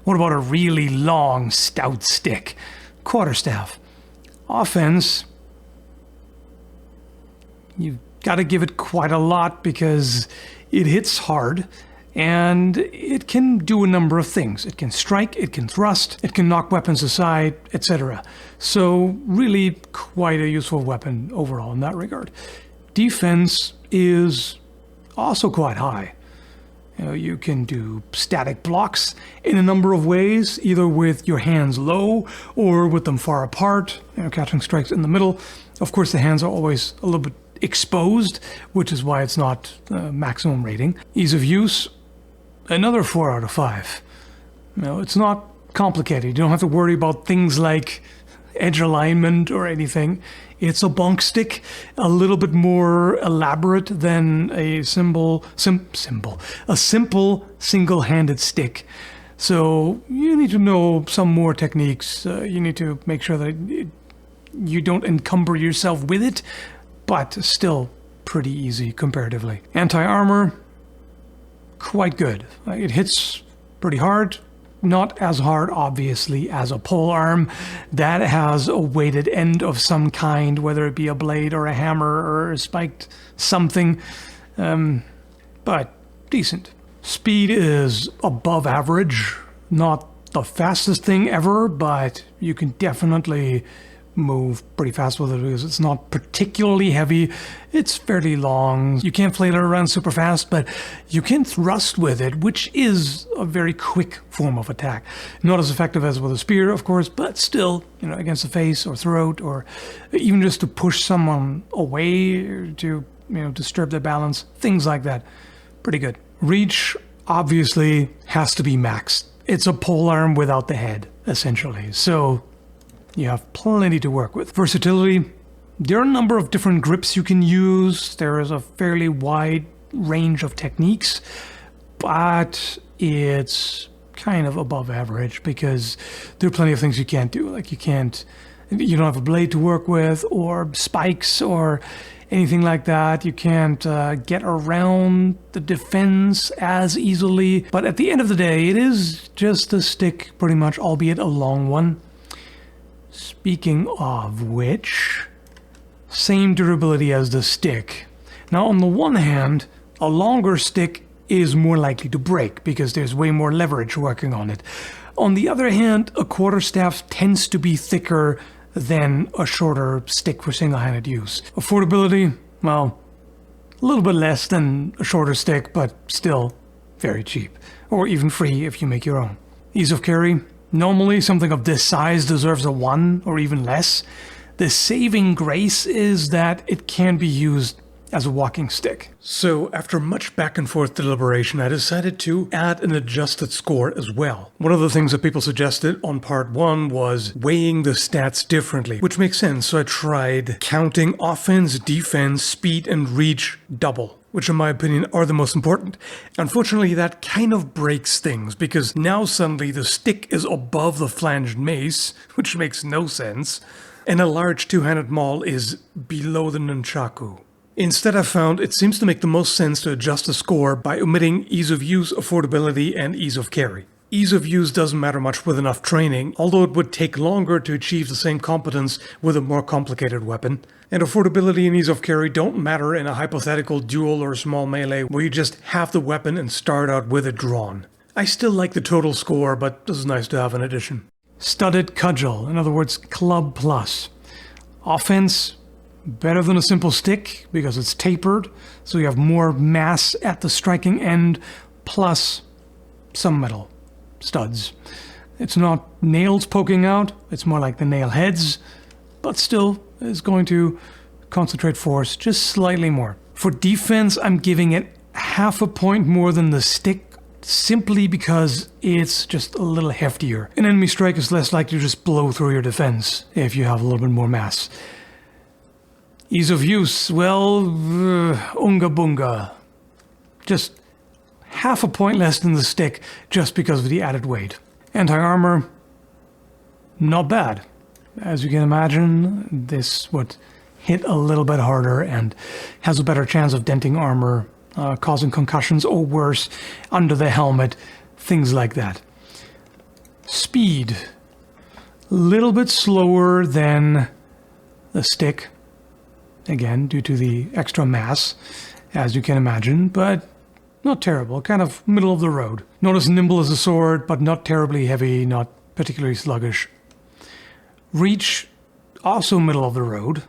What about a really long, stout stick? Quarterstaff. Offense, you've got to give it quite a lot because it hits hard and it can do a number of things. It can strike, it can thrust, it can knock weapons aside, etc. So really quite a useful weapon overall in that regard. Defense is also quite high. You know, you can do static blocks in a number of ways, either with your hands low or with them far apart, catching strikes in the middle. Of course, the hands are always a little bit exposed, which is why it's not maximum rating. Ease of use, another 4 out of 5. You know, it's not complicated. You don't have to worry about things like edge alignment or anything. It's a bonk stick, a little bit more elaborate than a simple single-handed stick. So you need to know some more techniques. You need to make sure that you don't encumber yourself with it, but still pretty easy comparatively. Anti-armor, quite good. It hits pretty hard. Not as hard, obviously, as a polearm. That has a weighted end of some kind, whether it be a blade or a hammer or a spiked something. But decent. Speed is above average. Not the fastest thing ever, but you can definitely move pretty fast with it because it's not particularly heavy. It's fairly long. You can't flail it around super fast, but you can thrust with it, which is a very quick form of attack. Not as effective as with a spear, of course, but still, against the face or throat, or even just to push someone away or to, disturb their balance, things like that. Pretty good. Reach, obviously, has to be maxed. It's a polearm without the head, essentially. So you have plenty to work with. Versatility, there are a number of different grips you can use. There is a fairly wide range of techniques, but it's kind of above average because there are plenty of things you can't do. Like you don't have a blade to work with or spikes or anything like that. You can't get around the defense as easily. But at the end of the day, it is just a stick pretty much, albeit a long one. Speaking of which, same durability as the stick. Now, on the one hand, a longer stick is more likely to break because there's way more leverage working on it. On the other hand, a quarterstaff tends to be thicker than a shorter stick for single-handed use. Affordability, well, a little bit less than a shorter stick, but still very cheap. Or even free if you make your own. Ease of carry. Normally, something of this size deserves a 1 or even less. The saving grace is that it can be used as a walking stick. So, after much back and forth deliberation, I decided to add an adjusted score as well. One of the things that people suggested on part 1 was weighing the stats differently, which makes sense. So I tried counting offense, defense, speed, and reach double, which in my opinion are the most important. Unfortunately, that kind of breaks things, because now suddenly the stick is above the flanged mace, which makes no sense, and a large two-handed maul is below the nunchaku. Instead, I found it seems to make the most sense to adjust the score by omitting ease of use, affordability, and ease of carry. Ease of use doesn't matter much with enough training, although it would take longer to achieve the same competence with a more complicated weapon. And affordability and ease of carry don't matter in a hypothetical duel or small melee where you just have the weapon and start out with it drawn. I still like the total score, but this is nice to have in addition. Studded Cudgel, in other words, Club Plus. Offense, better than a simple stick because it's tapered, so you have more mass at the striking end, plus some metal studs. It's not nails poking out, it's more like the nail heads, but still is going to concentrate force just slightly more. For defense, I'm giving it half a point more than the stick, simply because it's just a little heftier. An enemy strike is less likely to just blow through your defense if you have a little bit more mass. Ease of use, well, unga bunga. Just half a point less than the stick just because of the added weight. Anti-armor, not bad. As you can imagine, this would hit a little bit harder and has a better chance of denting armor, causing concussions or worse under the helmet, things like that. Speed. A little bit slower than the stick. Again, due to the extra mass, as you can imagine, but not terrible. Kind of middle of the road. Not as nimble as a sword, but not terribly heavy, not particularly sluggish. Reach, also middle of the road.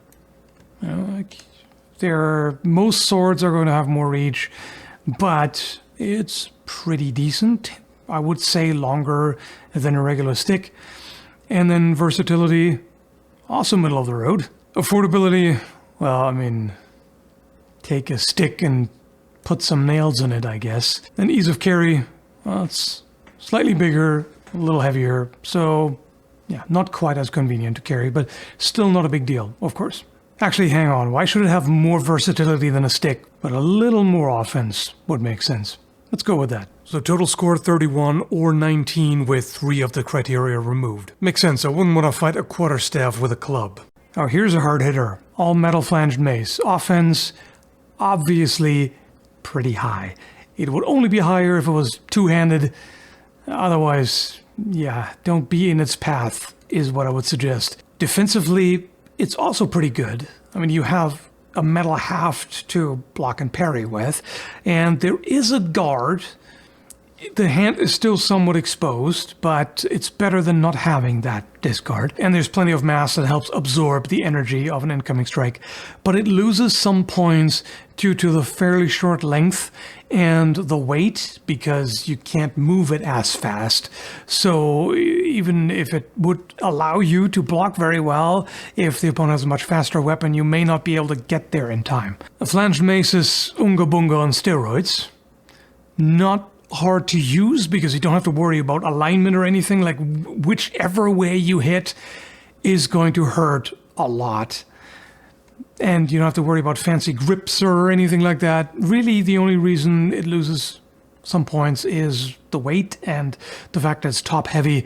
Most swords are going to have more reach, but it's pretty decent. I would say longer than a regular stick. And then versatility, also middle of the road. Affordability, well, I mean, take a stick and put some nails in it, I guess. And ease of carry, well, it's slightly bigger, a little heavier, so yeah, not quite as convenient to carry, but still not a big deal, of course. Actually, hang on, why should it have more versatility than a stick? But a little more offense would make sense. Let's go with that. So total score 31 or 19 with 3 of the criteria removed. Makes sense, I wouldn't want to fight a quarterstaff with a club. Now here's a hard hitter. All metal flanged mace. Offense, obviously pretty high. It would only be higher if it was two-handed. Otherwise, yeah, don't be in its path is what I would suggest. Defensively, it's also pretty good. I mean, you have a metal haft to block and parry with, and there is a guard. The hand is still somewhat exposed, but it's better than not having that discard. And there's plenty of mass that helps absorb the energy of an incoming strike. But it loses some points due to the fairly short length and the weight, because you can't move it as fast. So even if it would allow you to block very well, if the opponent has a much faster weapon, you may not be able to get there in time. The flanged mace is unga bunga on steroids. Not hard to use because you don't have to worry about alignment or anything. Like, whichever way you hit is going to hurt a lot. And you don't have to worry about fancy grips or anything like that. Really, the only reason it loses some points is the weight and the fact that it's top heavy.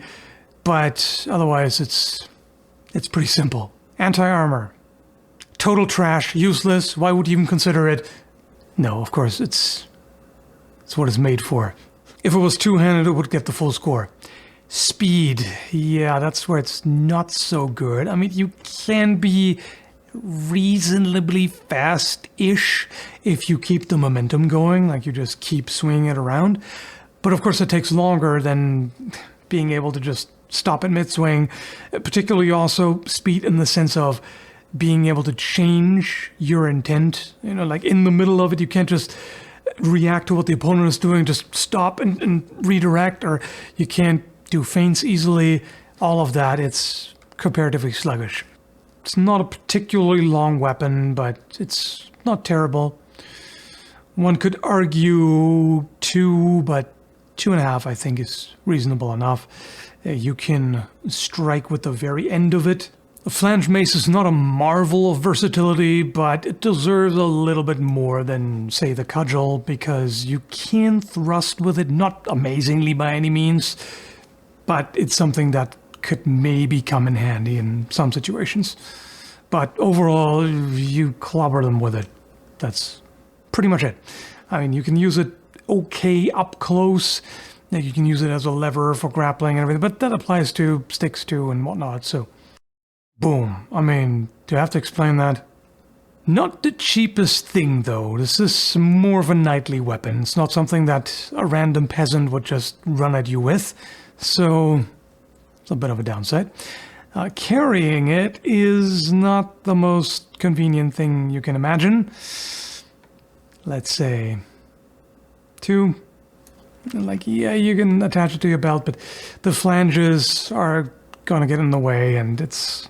But otherwise, it's pretty simple. Anti-armor. Total trash, useless. Why would you even consider it? No, of course, it's what it's made for. If it was two-handed, it would get the full score. Speed. Yeah, that's where it's not so good. I mean, you can be reasonably fast-ish if you keep the momentum going, like you just keep swinging it around. But of course, it takes longer than being able to just stop at mid-swing. Particularly also speed in the sense of being able to change your intent. You know, like in the middle of it, you can't just react to what the opponent is doing, just stop and redirect, or you can't do feints easily. All of that, it's comparatively sluggish. It's not a particularly long weapon, but it's not terrible. One could argue 2, but 2.5 I think is reasonable enough. You can strike with the very end of it. The flanged mace is not a marvel of versatility, but it deserves a little bit more than, say, the cudgel, because you can thrust with it, not amazingly by any means, but it's something that could maybe come in handy in some situations. But overall, you clobber them with it. That's pretty much it. I mean, you can use it okay up close. You can use it as a lever for grappling and everything, but that applies to sticks too and whatnot, so boom. I mean, do I have to explain that? Not the cheapest thing, though. This is more of a knightly weapon. It's not something that a random peasant would just run at you with, so it's a bit of a downside. Carrying it is not the most convenient thing you can imagine. Let's say 2. Like, yeah, you can attach it to your belt, but the flanges are going to get in the way, and it's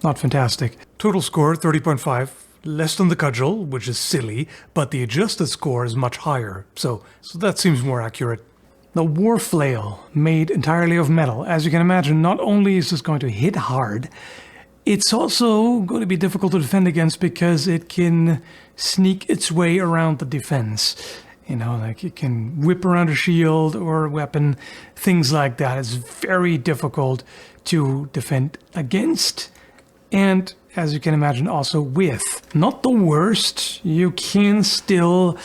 not fantastic. Total score 30.5, less than the cudgel, which is silly, but the adjusted score is much higher, so that seems more accurate. The war flail, made entirely of metal. As you can imagine, not only is this going to hit hard, it's also going to be difficult to defend against because it can sneak its way around the defense. You know, like it can whip around a shield or a weapon, things like that. It's very difficult to defend against. And as you can imagine, also with. Not the worst. You can still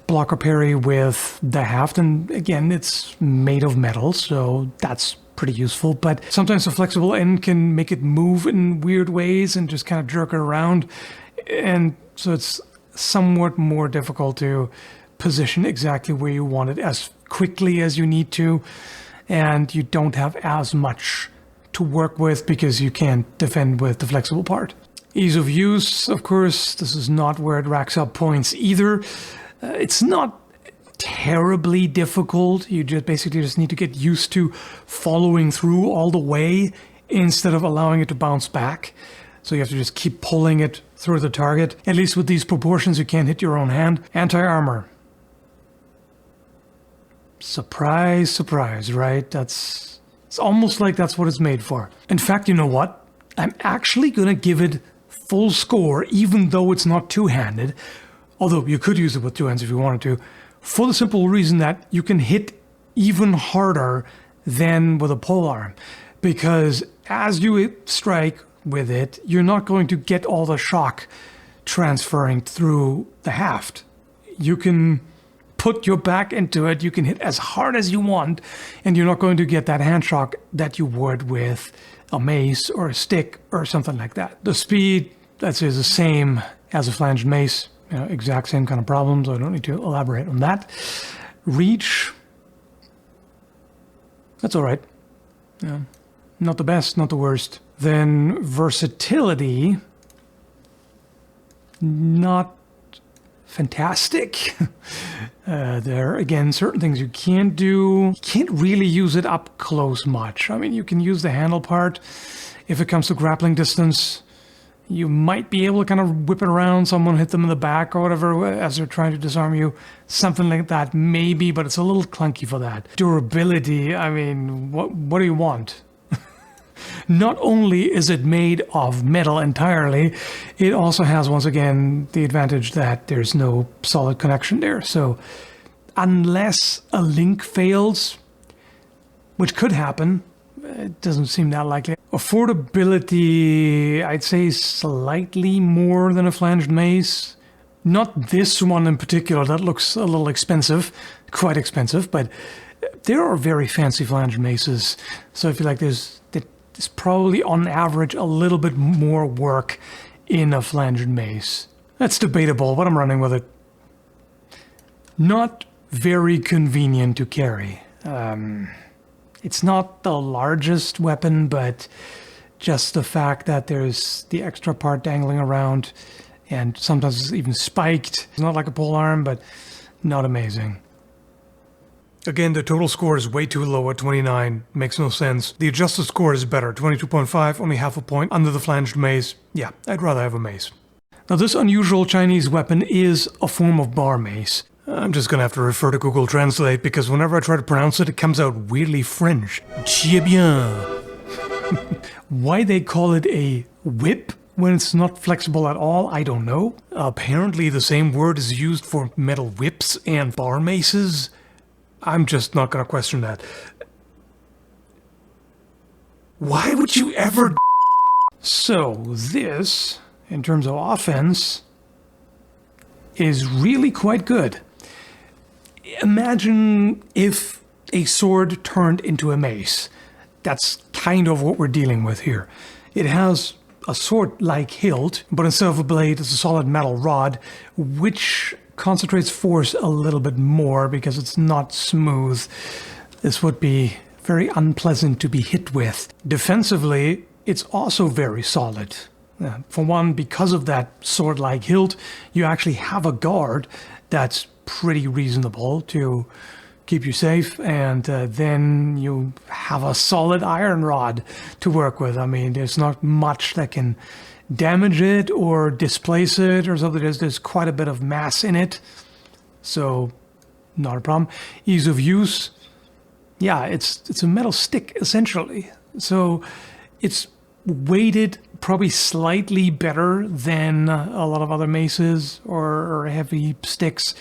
block or parry with the haft. And again, it's made of metal, so that's pretty useful, but sometimes the flexible end can make it move in weird ways and just kind of jerk it around. And so it's somewhat more difficult to position exactly where you want it as quickly as you need to. And you don't have as much to work with because you can't defend with the flexible part. Ease of use, of course, this is not where it racks up points either. It's not terribly difficult. You just basically just need to get used to following through all the way instead of allowing it to bounce back. So you have to just keep pulling it through the target. At least with these proportions, you can't hit your own hand. Anti-armor. Surprise, surprise, right? It's almost like that's what it's made for. In fact, you know what? I'm actually going to give it full score, even though it's not two-handed. Although you could use it with two hands if you wanted to, for the simple reason that you can hit even harder than with a polearm. Because as you strike with it, you're not going to get all the shock transferring through the haft. You can put your back into it, you can hit as hard as you want, and you're not going to get that hand shock that you would with a mace or a stick or something like that. The speed, let's say, is the same as a flanged mace. You know, exact same kind of problem, so I don't need to elaborate on that. Reach, that's all right. Yeah, not the best, not the worst. Then versatility, not fantastic. There, again, certain things you can't do. You can't really use it up close much. I mean, you can use the handle part if it comes to grappling distance. You might be able to kind of whip it around, someone hit them in the back or whatever as they're trying to disarm you. Something like that, maybe, but it's a little clunky for that. Durability, I mean, what do you want? Not only is it made of metal entirely, it also has, once again, the advantage that there's no solid connection there. So unless a link fails, which could happen, it doesn't seem that likely. Affordability, I'd say slightly more than a flanged mace. Not this one in particular, that looks a little expensive, quite expensive, but there are very fancy flanged maces. So I feel like there's probably on average a little bit more work in a flanged mace. That's debatable, but I'm running with it. Not very convenient to carry. It's not the largest weapon, but just the fact that there's the extra part dangling around and sometimes it's even spiked. It's not like a polearm, but not amazing. Again, the total score is way too low at 29. Makes no sense. The adjusted score is better. 22.5, only half a point under the flanged mace. Yeah, I'd rather have a mace. Now, this unusual Chinese weapon is a form of bar mace. I'm just gonna have to refer to Google Translate because whenever I try to pronounce it, it comes out weirdly French. Tiěbiān. Why they call it a whip when it's not flexible at all, I don't know. Apparently the same word is used for metal whips and bar maces. I'm just not gonna question that. Why would you ever? So this, in terms of offense, is really quite good. Imagine if a sword turned into a mace. That's kind of what we're dealing with here. It has a sword-like hilt, but instead of a blade, it's a solid metal rod, which concentrates force a little bit more because it's not smooth. This would be very unpleasant to be hit with. Defensively, it's also very solid. For one, because of that sword-like hilt, you actually have a guard that's pretty reasonable to keep you safe, and then you have a solid iron rod to work with. I mean, there's not much that can damage it or displace it or something. There's quite a bit of mass in it, so not a problem. Ease of use, yeah, it's a metal stick essentially, so it's weighted probably slightly better than a lot of other maces or heavy sticks,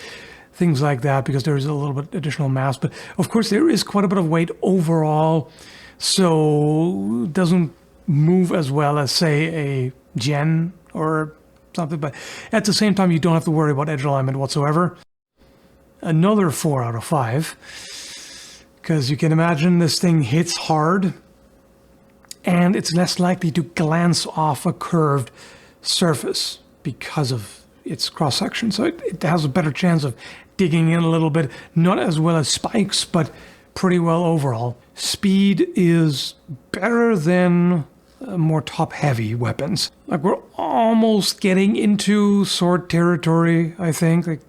things like that, because there's a little bit additional mass. But of course there is quite a bit of weight overall, so it doesn't move as well as, say, a gen or something, but at the same time you don't have to worry about edge alignment whatsoever. Another 4 out of 5, Because you can imagine this thing hits hard, and it's less likely to glance off a curved surface because of its cross-section. So it has a better chance of digging in a little bit, not as well as spikes, but pretty well overall. Speed is better than more top-heavy weapons. Like, we're almost getting into sword territory, I think. Like,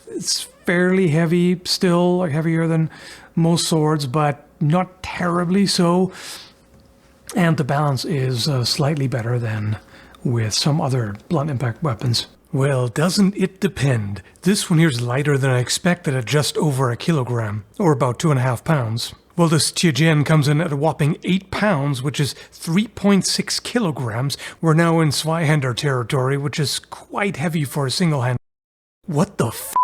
it's fairly heavy still, like heavier than most swords, but not terribly so. And the balance is slightly better than with some other blunt impact weapons. Well, doesn't it depend? This one here's lighter than I expected at just over a kilogram, or about 2.5 pounds. Well, this Tiěbiān comes in at a whopping 8 pounds, which is 3.6 kilograms. We're now in Zweihander territory, which is quite heavy for a single hand. What the f***?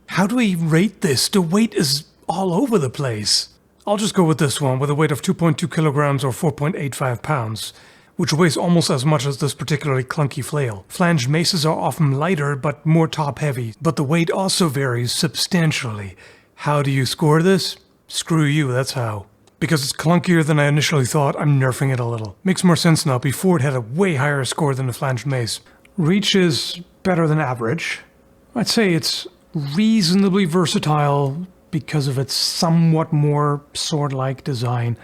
How do we rate this? The weight is all over the place. I'll just go with this one, with a weight of 2.2 kilograms or 4.85 pounds, which weighs almost as much as this particularly clunky flail. Flanged maces are often lighter, but more top-heavy, but the weight also varies substantially. How do you score this? Screw you, that's how. Because it's clunkier than I initially thought, I'm nerfing it a little. Makes more sense now. Before, it had a way higher score than the flanged mace. Reach is better than average. I'd say it's reasonably versatile because of its somewhat more sword-like design.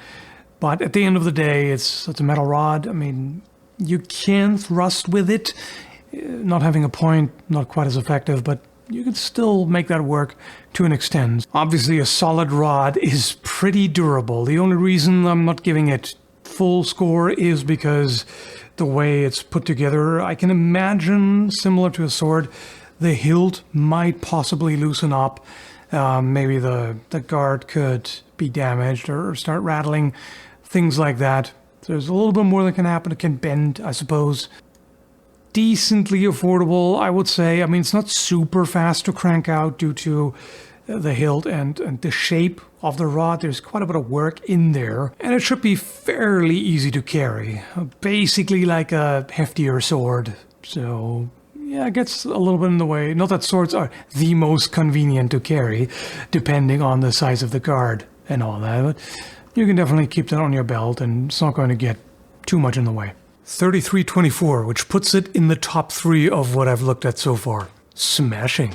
But at the end of the day, it's a metal rod. I mean, you can thrust with it. Not having a point, not quite as effective, but you can still make that work to an extent. Obviously, a solid rod is pretty durable. The only reason I'm not giving it full score is because the way it's put together. I can imagine, similar to a sword, the hilt might possibly loosen up. Maybe the guard could be damaged or start rattling, things like that. There's a little bit more that can happen. It can bend, I suppose. Decently affordable, I would say. I mean, it's not super fast to crank out due to the hilt and the shape of the rod. There's quite a bit of work in there, and it should be fairly easy to carry. Basically like a heftier sword. So yeah, it gets a little bit in the way. Not that swords are the most convenient to carry, depending on the size of the guard and all that, but you can definitely keep that on your belt, and it's not going to get too much in the way. 3324, which puts it in the top 3 of what I've looked at so far. Smashing.